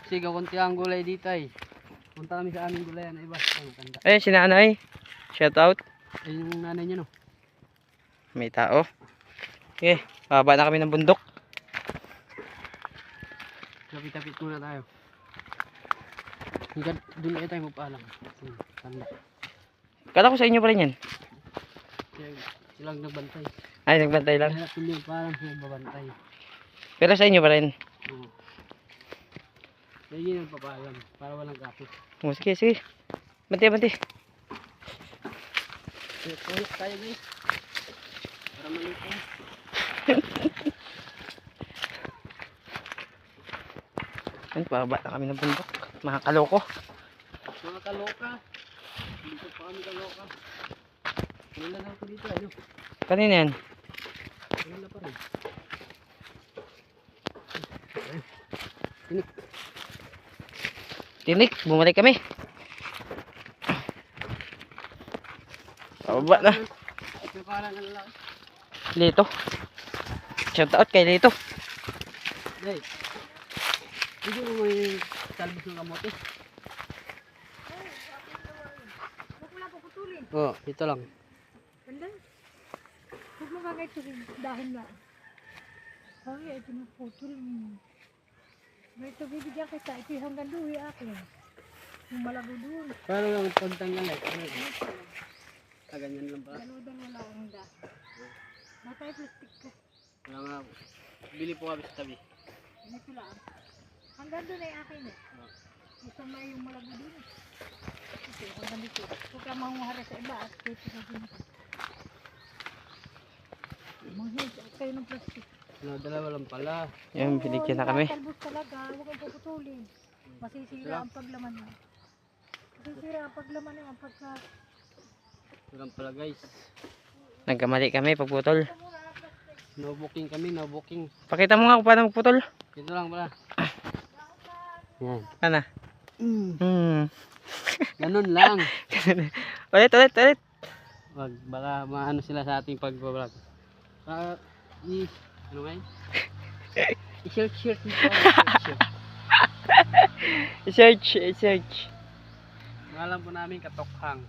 Sigaw konti ang gulay dito ay. Punta kami sa aming gulayan na iba. Ay, tanda. Eh, si nanay. Shout out. Ayun yung nanay niya no. May tao. Okay, baba na kami ng bundok. Tapit-tapit muna tayo. Hanggang doon na tayo magpaalam. Tanda. Kala ko sa inyo pa rin yan. Silang nagbantay. Ay, nagbantay lang. Hanap hindi parang sila babantay. Pero sa inyo pa rin. Oo. Lagi nagpapaalam para walang kapit. Oh, sige, sige. Banti, banti. Tulak tayo guys. Para malito. Ay, baba na kami ng bundok. Mga kaloko. Mga kaloka. Dito pa kami kaloka. Wala na ako dito. Ano? Kanina yan. Wala pa rin. Tinik. Tinik, bumalik kami. Baba na. Ito pala na lang. Lito. Shout out kay Lito. Guys. Hindi mo may talbos ng kamote. Oo, ito lang. Ganda. Huwag mo kagay ito rin. Dahil na. Ay, ito na putol. May ito bibigyan kita. Ito yung hanggang duwi akin. Yung malago doon. Paano lang pagtanggal eh? Ganyan lang pala. Dalawa lang ang da. Matay plastic ko. Wala nga ako. Bili po kami sa tabi. Ganito lang. Hanggang doon ay akin eh. Gusto may yung malago doon. Ito, hanggang dito. Huwag ka mahuhara sa iba at dito sa dito. Manghid, kayo ng plastic. Dalawa lang pala. Yan, binigyan na kami. Talbos talaga, huwag kang puputulin. Masisira ang paglaman niya. Masisira ang paglaman niya. Pagka... Ito lang pala guys. Nagkamali kami pagputol. No booking kami, no booking. Pakita mo nga kung paano magputol. Ito lang pala. Yan. Ano? Ganun lang. Ulit, ulit, ulit. Wag, baka maano sila sa ating pag-vlog. Ano nga yun? I-search nito. I-search, i-search. Alam po namin katokhang.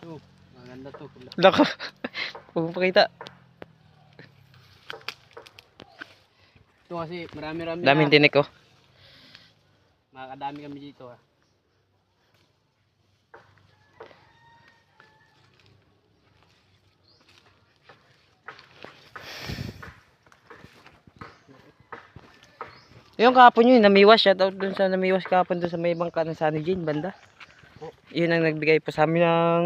Ito, maganda to. Lako. Huwag mo pakita. Ito kasi marami-rami Daming tinik oh. Makakadami kami dito ah. Yung kahapon yun, namiwas. Shout out dun sa namiwas kahapon dun sa may bangka ng Sunny Jane, banda. Yun ang nagbigay po sa amin ng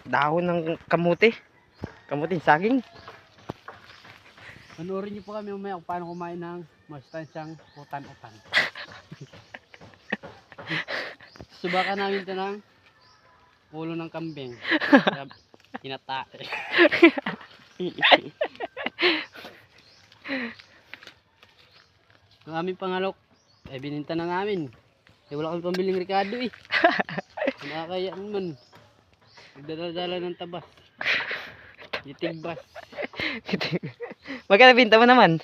dahon ng kamuti. Kamuting saging. Panoorin niyo po kami mamaya kung paano kumain ng mastansiyang utan-utan. Subakan namin ito ng ulo ng kambing. Kinata. Ang aming pangalok, ay bininta na namin. Eh wala kami pambiling Ricardo eh. Nakakaya naman. Nagdadala ng tabas. Gitigbas. Magkano binta mo naman?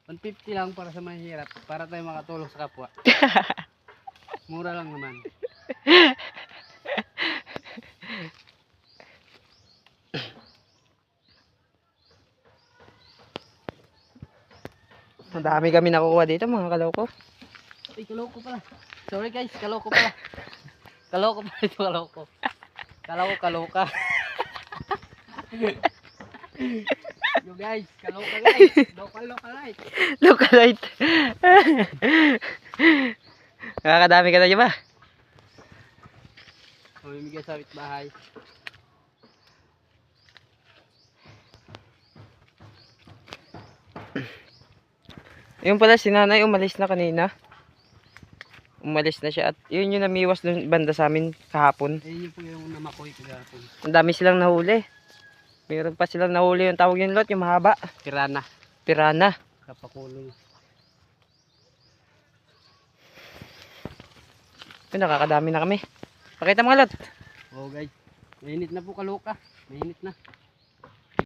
150 lang para sa mahirap. Para tayo makatulong sa kapwa. Mura lang naman. Ang dami kami nakukuha dito mga kaloko. Ay, kaloko pala. Sorry guys, kaloko pala. Kaloko pala ito, kaloko. Kaloko, kaloka. Yo guys, kaloka guys. Loka guys. Localite. Nakakadami ka na dyan ba? Mamimigay sa bahay. Yung pala si nanay umalis na kanina. Umalis na siya at yun yung namiwas dun banda sa amin kahapon. Ayun yung po yung namakoy kagapon. Ang dami silang nahuli. Meron pa silang nahuli yung tawag yung lot, yung mahaba. Pirana. Pirana. Kapakulo. Yun, nakakadami na kami. Pakita mga lot. Oh guys, mainit na po kaloka. Mainit na.